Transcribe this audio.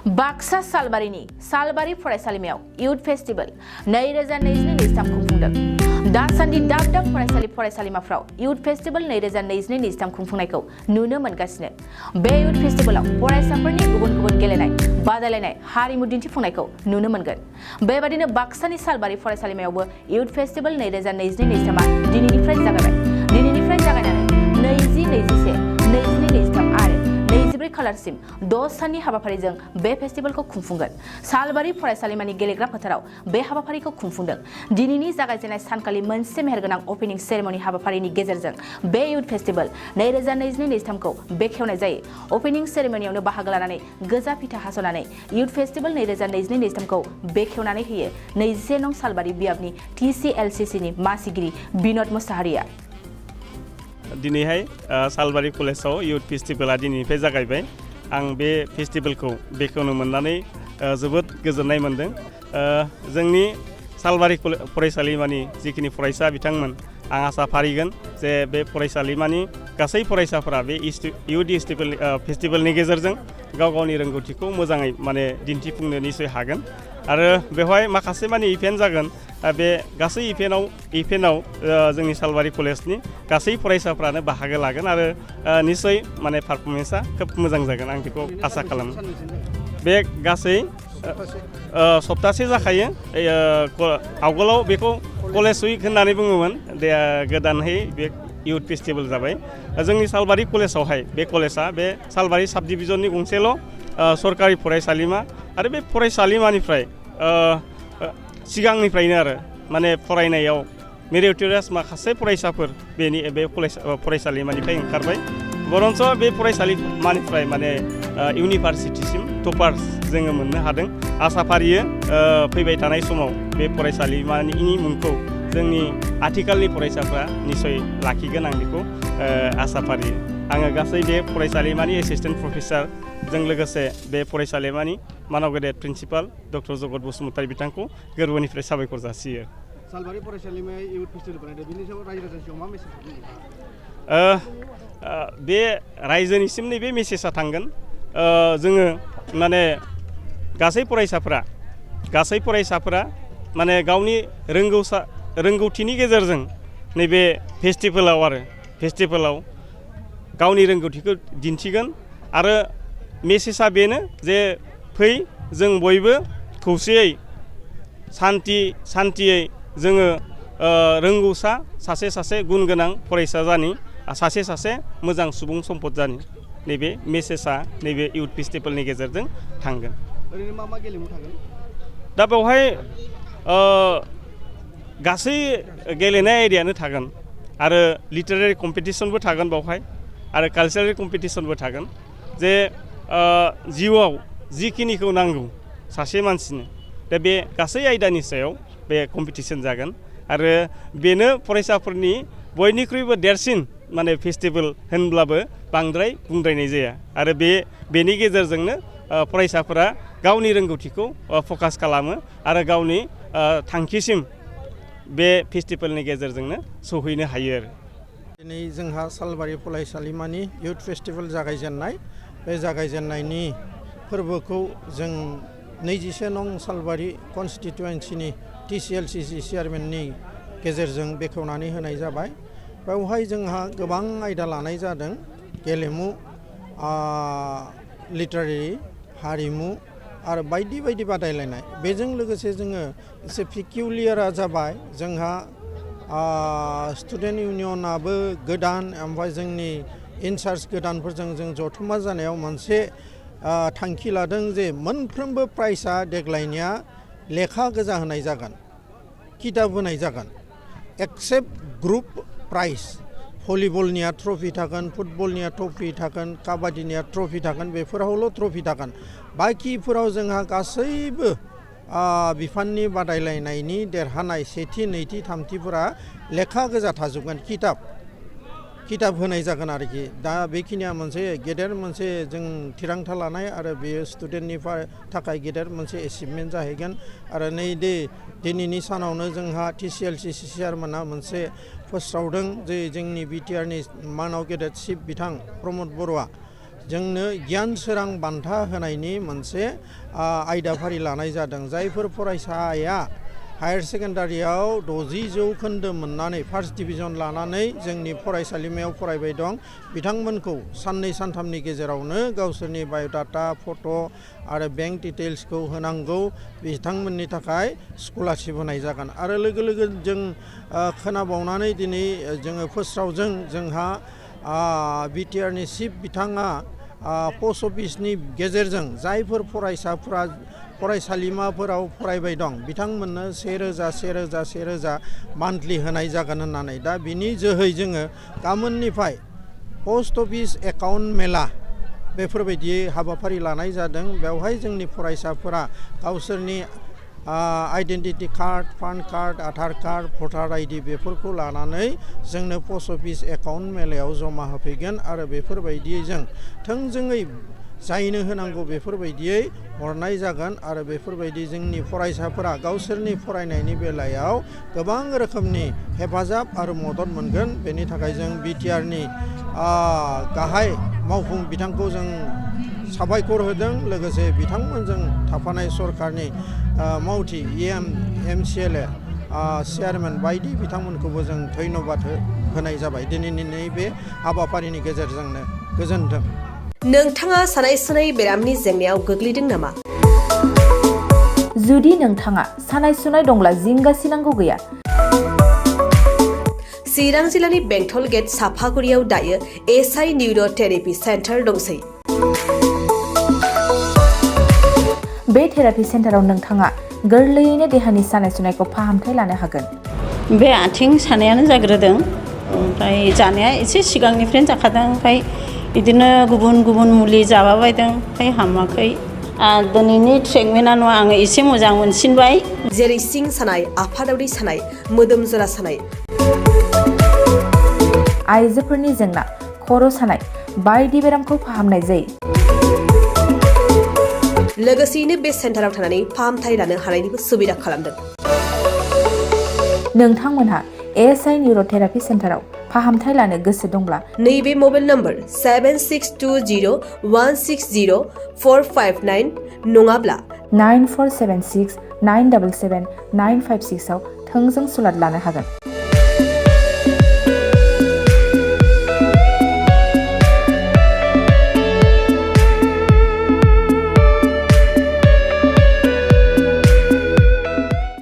बाक्सा सालबारिनि सालबारि फरायसालिमायाव youth festival 2022-23 खुंफुंदों। दासान्दि दाब दाब फरायसालि फरायसालिमाफ्राव इयुथ फेस्टिवल 2022-23 खुंफुंनायखौ नुनो मोनगासिनो। बे इयुथ फेस्टिवलाव फरायसाफोरनि गुबुन गुबुन गेलेनाय, बादायलायनाय, हारिमु दिन्थिफुंनायखौ नुनो मोनगोन। बेबादिनो बाक्सानि सालबारि फरायसालिमायावबो इयुथ फेस्टिवल 2022-23 दिनैनिफ्राय जागायबाय। दिनैनिफ्राय जागायनानै 20-21-22-23 आरो 24 खालारसिम 6 साननि हाबाफारिजों बे फेस्टिवलखौ खुंफुंगोन। सालबारि फरायसालिमानि गेलेग्रा फोथाराव बे हाबाफारिखौ खुंफुंदों। दिनैनि जागायजेननाय सानखालि मोनसे मेहेरगोनां अपेनिं सेरेमनि हाबाफारिनि गेजेरजों बे इयुथ फेस्टिवल 2022-23 खौ बेखेवनाय जायो। अपेनिं सेरेमनियावनो बाहागो लानानै गोजा फिथा हास'नानै इयुथ फेस्टिवल 2022-23 खौ बेखेवनानै होयो 21 नं सालबारि बियाबनि TCLCC नि मासिगिरि बिनोद मुसाहारिया। दिनैहाय सालबारि कलेजाव इयुथ फेस्टिवला दिनैनिफ्राय जागायबाय। आं बे फेस्टिवलखौ बेखेवनो मोननानै जोबोद गोजोननाय मोनदों। जोंनि सालबारि फरायसालिमानि जिखिनि फरायसा बिथांमोन, आं आसा फारिगोन जे बे फरायसालिमानि गासै फरायसाफोरा बे इयुथ फेस्टिवलनि गेजेरजों गाव गावनि रोंगौथिखौ मोजाङै दिन्थिफुंनो निसय हागोन। आरो बेवहाय माखासे इभेन्ट जागोन। बे गासै इभेन्टआव जोंनि सालबारि कलेजनि गासै फरायसाफ्रानो बाहागो लागोन आरो निसय पारफरमेन्सआ खोब मोजां जागोन, आं बेखौ आसा खालामो। बे गासै सप्तासे जाखायो। आवगोलाव बेखौ कलेज उइक होननानै बुङोमोन, गोदानहै बे इयुथ फेस्टिवल जाबाय। जोंनि सालबारि कलेजावहाय बे कलेजआ बे सालबारि साब डिभिजननि गंसेल' सरकारि फरायसालिमा आरो बे फरायसालिमानिफ्राय सिगांनिफ्रायनो आरो फरायनायाव मेरिटरियास माखासे फरायसाफोर बे फरायसालिमानिफ्राय ओंखारबाय। बरन्स बे फरायसालिमानिफ्राय इउनिभारसिटिसिम टपार्स जोङो मोननो हादों। आसा फारियो फैबाय थानाय समाव बे फरायसालिमानि मुंखौ जोंनि आथिखालनि फरायसाफ्रा निसय लाखिगोन, आं बेखौ आसा फारियो। आङो गासै बे फरायसालिमानि एसिस्टेन्ट प्रफेसारजों लोगोसे बे फरायसालिमानि मानाव गेदेर प्रिन्सिपाल डक्टर जगत बसुमतारी बिथांखौ गोरबोनिफ्राय साबायखर जासियो। सालबारि फरायसालिमाया इयुथ फेस्टिवल बानायदों, बेनि सायाव रायजो राजानि मा मेसेज होगोन? बे रायजोनिसिम नैबे मेसेजआ थांगोन। जोङो गासै फरायसाफोरा गावनि रोंगौथिनि गेजेरजों नैबे फेस्टिवलाव गावनि रोंगौथिखौ दिन्थिगोन। आरो मेसेजआ बेनो जे फै जों बयबो खौसेयै सान्थियै जोङो रोंगौसा सासे गुन गोनां फरायसा जानि, सासे मोजां सुबुं सम्पद जानि। नैबे मेसेजआ नैबे इयुथ फेस्टिवलनि गेजेरजों थांगोन। ओरैनो मा गेलेमु थागोन? दा बेवहाय गासै गेलेनाय आयदायानो थागोन आरो लिटारेरि कम्पिटिसनबो थागोन बेवहाय, आरो कालचारेल कम्पिटिसनबो थागोन। जे जिउआव जिखिनिखौ नांगौ सासे मानसिनो, दा बे गासै आयदानि सायाव बे कम्पिटिसन जागोन। आरो बेनो फरायसाफोरनि बयनिख्रुइबो देरसिन फेस्टिवल होनब्लाबो बांद्राय बुंद्रायनाय जाया। आरो बेनि गेजेरजोंनो फरायसाफोरा गावनि रोंगौथिखौ फकास खालामो आरो गावनि थांखिसिम बे फेस्टिवलनि गेजेरजोंनो सौहैनो हायो आरो। दिनै जोंहा सालबारि फरायसालिमानि इयुथ फेस्टिवल जागायजेननाय, बे जागायजेननायनि फोरबोखौ जों 21 नं सालबारि कनस्टिटुवेन्सिनि TCLCC चेयारमेननि गेजेरजों बेखेवनानै होनाय जाबाय। बेवहाय जोंहा गोबां आयदा लानाय जादों। गेलेमु, लिटारेरि, हारिमु आरो बायदि बायदि बादायलायनाय। बेजों लोगोसे जोङो एसे पिकिउलियारा जाबाय, जोंहा स्टुडेन्ट इउनियनाबो गोदान, ओमफ्राय जोंनि इनचार्ज गोदानफोरजों जों जथुम्मा जानायाव मोनसे थांखि लादों जे मोनफ्रोमबो प्राइजआ देग्लायनिया लेखा गोजा होनाय जागोन, किताब होनाय जागोन, एक्सेप्ट ग्रुप प्राइज। भलिबलनिया ट्रफि थागोन, फुटबलनिया ट्रफि थागोन, काबादिनिया ट्रफि थागोन, बेफोरावल' ट्रफि थागोन। बाखिफोराव जोंहा गासैबो बिफाननि बादायलायनायनि देरहानाय सेथि, नैथि, थामथिफोरा लेखा गोजा थाजोबगोन, किताब होनाय जागोन आरोखि। दा बेखिनिया मोनसे गेदेर जों थिरांथा लानाय आरो बेयो स्टुडेन्टनि थाखाय गेदेर मोनसे एचिभमेन्ट जाहैगोन। आरो दिनैनि सानावनो जोंहा TCLCC चेयारमेना मोनसे फोस्रावदों जे जोंनि BTR नि मानाव गेदेर चिफ बिथां प्रमद बर'आ जोंनो गियान सोरां बान्था होनायनि मोनसे आयदाफारि लानाय जादों। जायफोर फरायसाया हायार सेकेन्डारियाव 60 जौखोन्दो मोननानै फार्स्ट डिभिजन लानानै जोंनि फरायसालिमायाव फरायबाय दं, बिथांमोनखौ साननै सानथामनि गेजेरावनो गावसोरनि बाय'डाटा, फट' आरो बेंक डिटेल्सखौ होनांगौ। बिथांमोननि थाखाय स्कलारशिप होनाय जागोन। आरो लोगो लोगो जों खोनाबावनानै दिनै जोङो फोस्रावजों जोंहा बिटिआरनि चिफ बिथाङा पस्ट अफिसनि गेजेरजों जायफोर फरायसाफोरा फरायसालिमाफोराव फरायबाय दं बिथांमोननो 1,000 मान्थलि होनाय जागोन होननानै। दा बिनि जोहै जोङो गाबोननिफ्राय पस्ट अफिस एकाउन्ट मेला बेफोरबायदि हाबाफारि लानाय जादों। बेवहाय जोंनि फरायसाफोरा गावसोरनि identity card, PAN card, Aadhaar card, भटार आइडि बेफोरखौ लानानै जोंनो पस्ट अफिस एकाउन्ट मेलायाव जमा होफैगोन आरो बेफोरबायदियै जों थोंजोङै जायनो होनांगौ बेफोरबायदियै हरनाय जागोन। आरो बेफोरबायदि जोंनि फरायसाफोरा गावसोरनि फरायनायनि बेलायाव गोबां रोखोमनि हेफाजाब आरो मदद मोनगोन। बेनि थाखाय जों बिटिआरनि गाहाय मावफुं बिथांखौ जों साबायखर होदों। लोगोसे बिथांमोनजों थाफानाय सरकारनि मावथि MCLA चेयारमेन बायदि बिथांमोनखौबो जों धन्यबाद होनाय जाबाय दिनैनि नैबे हाबाफारिनि गेजेरजोंनो। गोजोन्थों। नोंथाङा सानाय सुनाय बेरामनि जेंनायाव गोग्लैदों नामा? जुदि नोंथाङा सानाय सुनाय दंब्ला जिंगासिनांगौ गैया। चिरां जिल्लानि बेंटल गेट साफागुरियाव दायो SI निउर' थेरापि सेन्टार दंसै। बे थेरापि सेन्टाराव नोंथाङा गोरलैयैनो देहानि सानाय सुनायखौ फाहामथाय लानो हागोन। बे आथिं सानायानो जाग्रोदों, ओमफ्राय जानाया एसे सिगांनिफ्रायनो जाखादों, ओमफ्राय बिदिनो गुबुन गुबुन मुलि जाबाबायदों, ओमफ्राय हामाखै। दिनैनि ट्रिटमेन्टआ नङा, आङो एसे मोजां मोनसिनबाय। जेरै सिं सानाय, आफादावरि सानाय, मोदोम जरा सानाय, आइजोफोरनि जेंना, खर' सानाय बायदि बेरामखौ फाहामनाय जायो। लोगोसेयैनो बे सेन्टाराव थानानै फाहामथाय लानो हानायनिबो सुबिदा खालामदों। नोंथांमोनहा SI निउर' थेरापि सेन्टाराव फाहामथाय लानो गोसो दंब्ला नैबे मबाइल नम्बर 7620160459 नङाब्ला 9476977956 आव थोंजों सुलाद लानो हागोन।